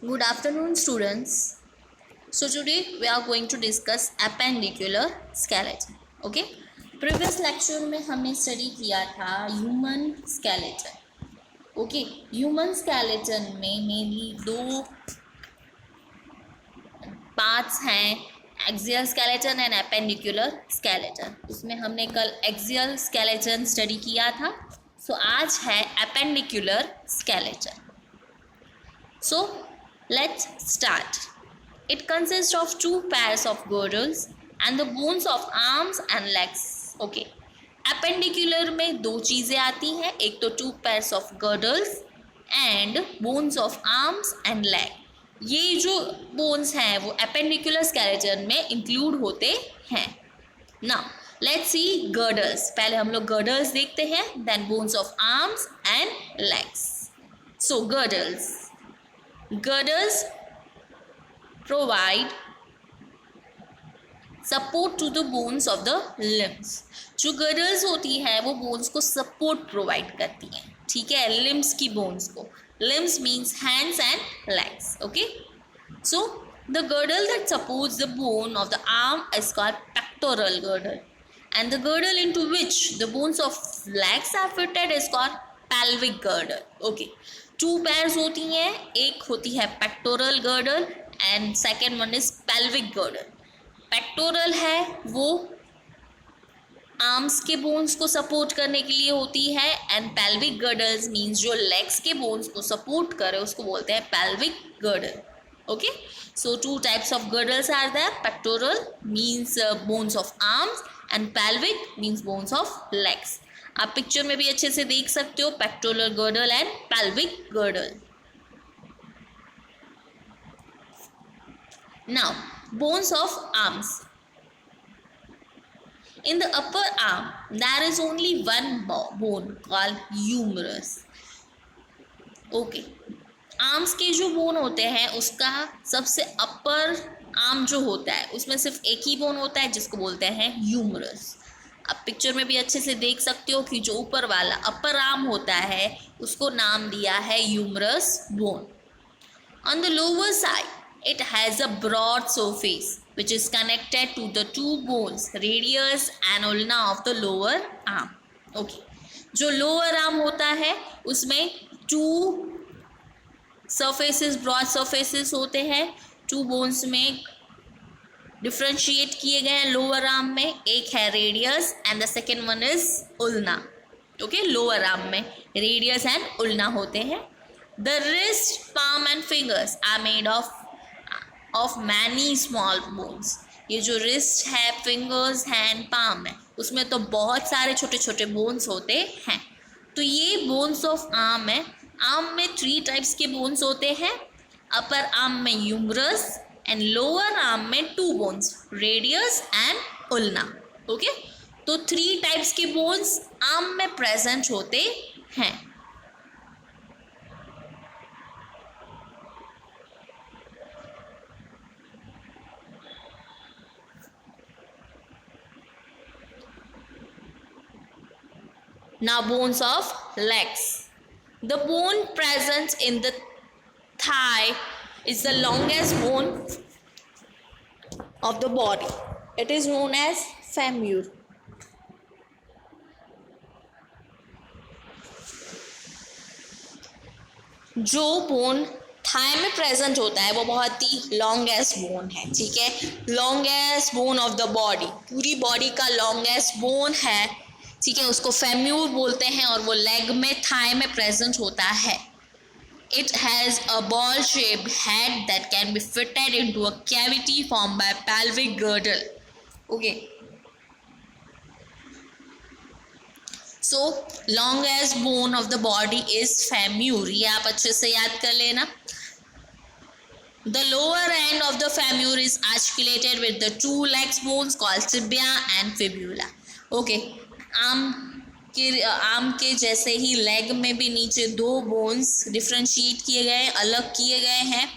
Good afternoon, students. So today we are going to discuss appendicular skeleton. Okay. Previous lecture में हमने study किया था human skeleton. Okay. Human skeleton में mainly दो parts हैं, axial skeleton and appendicular skeleton. उसमें हमने कल एक्सियल skeleton स्टडी किया था. So आज है appendicular skeleton. So let's start. It consists of two pairs of girdles and the bones of arms and legs. Okay. Appendicular में दो चीज़ें आती हैं, एक तो two pairs of girdles and bones of arms and leg. ये जो bones हैं वो appendicular skeleton में include होते हैं. Now let's see girdles. पहले हम लोग girdles देखते हैं, then bones of arms and legs. So girdles. Girdles provide support to the bones of the limbs. जो girdles होती है वो bones को support provide करती हैं, ठीक है, limbs की bones को. Limbs means hands and legs. Okay. So the girdle that supports the bone of the arm is called pectoral girdle, and the girdle into which the bones of legs are fitted is called pelvic girdle. Okay. Two pairs होती हैं, एक होती है pectoral girdle and second one is pelvic girdle. Pectoral है वो arms के bones को support करने के लिए होती है एंड पेल्विक गर्डल्स मींस जो लेग्स के बोन्स को सपोर्ट करे उसको बोलते हैं pelvic girdle. Okay. So two types of girdles are there. Pectoral means bones of arms and pelvic means bones of legs. आप पिक्चर में भी अच्छे से देख सकते हो pectoral girdle and pelvic girdle. Now bones of arms. In the upper arm there is only one bone called humerus. Okay. Arms के जो बोन होते हैं उसका सबसे अपर आर्म जो होता है उसमें सिर्फ एक ही बोन होता है जिसको बोलते हैं ह्यूमरस. आप पिक्चर में भी अच्छे से देख सकते हो कि जो ऊपर वाला अपर आर्म होता है उसको नाम दिया है humerus bone. On the lower side it has a broad surface which is connected to the two bones radius and ulna of the lower arm. Okay. जो lower arm होता है उसमें two surfaces, broad surfaces होते हैं. two bones में differentiate किए गए हैं लोअर आर्म में. एक है radius and the second one is ulna. Okay. Lower arm में रेडियस एंड उल्ना होते हैं. The wrist, palm and fingers are made of many small bones. ये जो रिस्ट है, फिंगर्स है एंड पाम है उसमें तो बहुत सारे छोटे छोटे बोन्स होते हैं. तो ये बोन्स ऑफ आर्म है. आर्म में 3 टाइप्स के बोन्स होते हैं. अपर आर्म में ह्यूमरस एंड लोअर आर्म में 2 बोन्स रेडियस एंड उल्ना. ओके. तो 3 टाइप्स के बोन्स आर्म में प्रेजेंट होते हैं. Now bones of legs. The bone present in the thigh is the longest bone of the body. It is known as femur. जो bone Thai में present होता है वो बहुत ही लॉन्गेस्ट बोन है, ठीक है. Longest bone of the body, पूरी बॉडी का लॉन्गेस्ट बोन है, ठीक है, उसको फेम्यूर बोलते हैं और वो लेग में, थाई में प्रेजेंट होता है. It has a ball-shaped head that can be fitted into a cavity formed by pelvic girdle. Okay. So, longest bone of the body is femur. ये आप अच्छे से याद कर लेना. The lower end of the femur is articulated with the 2 legs bones called tibia and fibula. Okay. Arm के जैसे ही leg में भी नीचे 2 बोन्स डिफ्रेंशिएट किए गए, अलग किए गए हैं.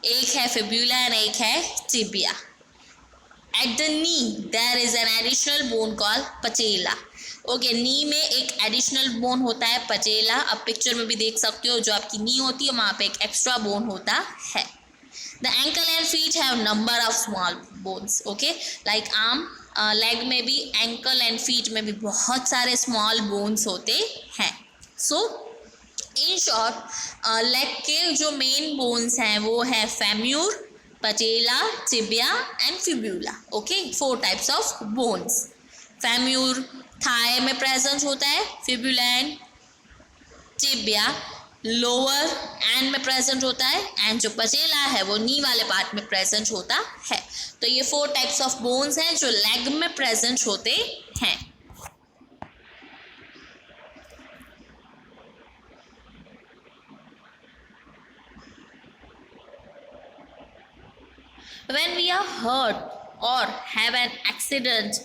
एक है फिब्यूला एंड एक है tibia. At the knee there is an additional bone called patella. Okay, knee में एक एडिशनल बोन होता है पचेला, आप पिक्चर में भी देख सकते हो, जो आपकी नी होती है वहाँ पे एक एक्स्ट्रा बोन होता है। The ankle and feet have number of small bones, okay, like arm, leg में भी, एंकल एंड फीट में भी बहुत सारे स्मॉल बोन्स होते हैं। सो इन शॉर्ट लेग के जो मेन बोन्स हैं वो है femur, patella, tibia and fibula, okay, 4 types of bones. Femur thigh में प्रेजेंट होता है, fibula and tibia lower end में प्रेजेंट होता है, एंड जो पचेला है वो नी वाले पार्ट में प्रेजेंट होता है। तो ये 4 टाइप्स ऑफ बोन्स हैं जो लेग में प्रेजेंट होते हैं। When we are hurt or have an accident,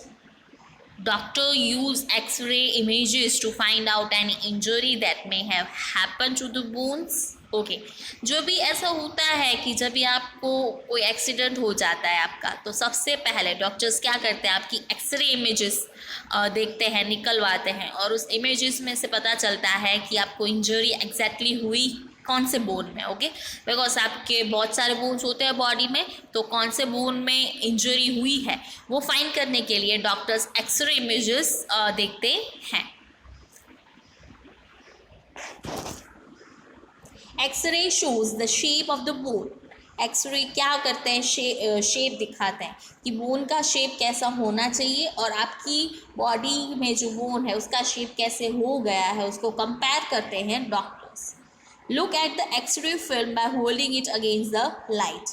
doctor use X-ray images to find out any injury that may have happened to the bones. Okay, जो भी ऐसा होता है कि जब भी आपको कोई एक्सीडेंट हो जाता है आपका, तो सबसे पहले डॉक्टर्स क्या करते हैं, आपकी एक्सरे इमेजेस देखते हैं, निकलवाते हैं, और उस इमेजेस में से पता चलता है कि आपको इंजरी एग्जैक्टली हुई कौन से बोन में, ओके, बिकॉज आपके बहुत सारे बोन्स होते हैं बॉडी में, तो कौन से बोन में इंजरी हुई है वो फाइंड करने के लिए डॉक्टर्स एक्सरे इमेजेस देखते हैं। X-ray shows the shape of the bone. X-ray क्या करते हैं, शेप दिखाते हैं कि बोन का शेप कैसा होना चाहिए, और आपकी बॉडी में जो बोन है उसका शेप कैसे हो गया है उसको कंपेयर करते हैं doctors. Look at the x-ray film by holding it against the light.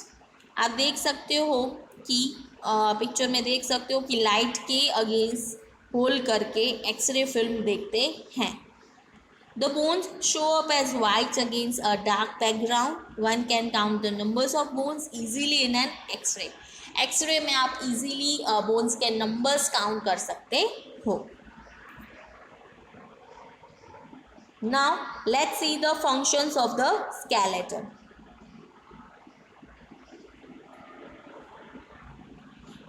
आप देख सकते हो कि पिक्चर में देख सकते हो कि लाइट के अगेंस्ट होल्ड करके एक्सरे फिल्म देखते हैं। The bones show up as white against a dark background. One can count the numbers of bones easily in an X-ray. X-ray में आप easily bones के numbers count कर सकते हो। Now let's see the functions of the skeleton.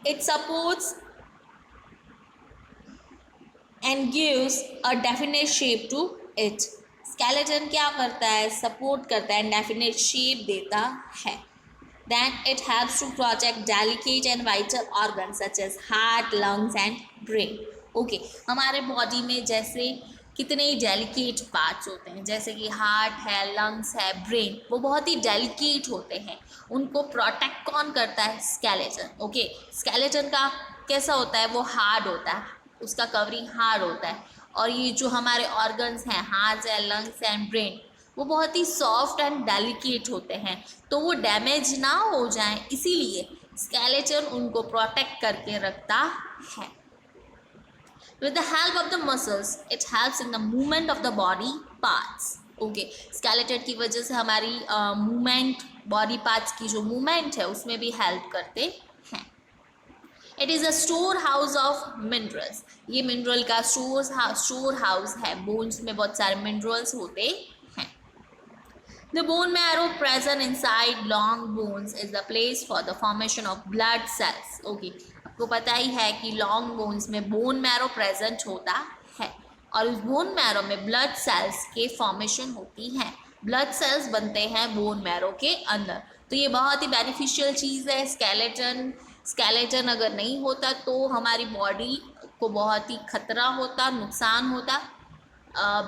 It supports and gives a definite shape to it. Skeleton क्या करता है, support करता है, डेफिनेट शेप देता है। Then it helps to protect delicate and vital organ such as heart, lungs and brain. Okay, हमारे body में जैसे कितने ही डेलिकेट पार्ट्स होते हैं, जैसे कि हार्ट है, लंग्स है, ब्रेन, वो बहुत ही डेलिकेट होते हैं, उनको प्रोटेक्ट कौन करता है, स्केलेटन। ओके, स्केलेटन का कैसा होता है, वो हार्ड होता है, उसका कवरिंग हार्ड होता है, और ये जो हमारे ऑर्गन्स हैं, हार्ट है, लंग्स एंड ब्रेन, वो बहुत ही सॉफ्ट एंड डेलिकेट होते हैं, तो वो डैमेज ना हो जाए, इसीलिए स्केलेटन उनको प्रोटेक्ट करके रखता है। With the help of the muscles it helps in the movement of the body parts. Okay, skeleton की वजह से हमारी मूवमेंट, बॉडी पार्ट्स की जो मूवमेंट है उसमें भी हेल्प करते हैं। It is a store house of minerals. ये मिनरल का स्टोर हाउस है, बोन्स में बहुत सारे मिनरल्स होते हैं। The bone marrow present inside long bones is the place for the formation of blood cells. Okay, आपको पता ही है कि लॉन्ग बोन्स में बोन मैरो प्रेजेंट होता है, और उस बोन मैरो में ब्लड सेल्स के फॉर्मेशन होती है, ब्लड सेल्स बनते हैं बोन मैरो के अंदर। तो ये बहुत ही बेनिफिशियल चीज़ है। स्केलेटन अगर नहीं होता तो हमारी बॉडी को बहुत ही खतरा होता, नुकसान होता,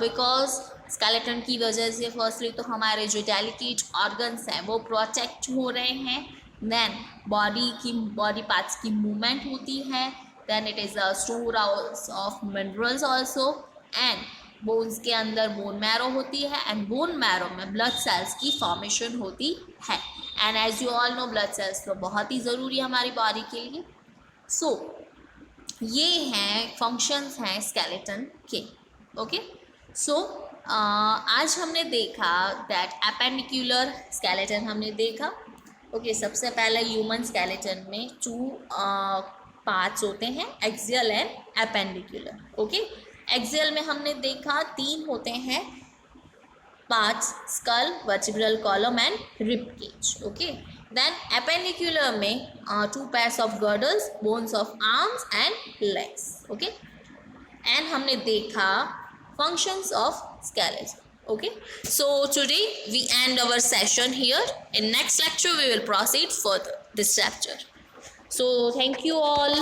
बिकॉज स्केलेटन की वजह से फर्स्टली तो हमारे जो डेलिकेट ऑर्गन्स हैं वो प्रोटेक्ट हो रहे हैं, देन बॉडी पार्ट्स की मूवमेंट होती है, then it is a store house of minerals also, and bones के अंदर बोन मैरो होती है, एंड बोन मैरो में ब्लड सेल्स की फॉर्मेशन होती है। And as you all know, blood cells तो बहुत ही ज़रूरी है हमारी बॉडी के लिए। सो ये हैं फंक्शंस हैं स्केलेटन के। ओके, सो आज हमने देखा दैट एपेंडिकुलर स्केलेटन हमने देखा। ओके, सबसे पहले ह्यूमन स्केलेटन में 2 पार्ट्स होते हैं, axial and appendicular. Okay, axial में हमने देखा 3 होते हैं parts, skull, vertebral column and rib cage. Okay, then appendicular में 2 pairs of girdles, bones of arms and legs. Okay, and हमने देखा functions of scalars. Okay, so today we end our session here. In next lecture we will proceed further this chapter. So thank you all.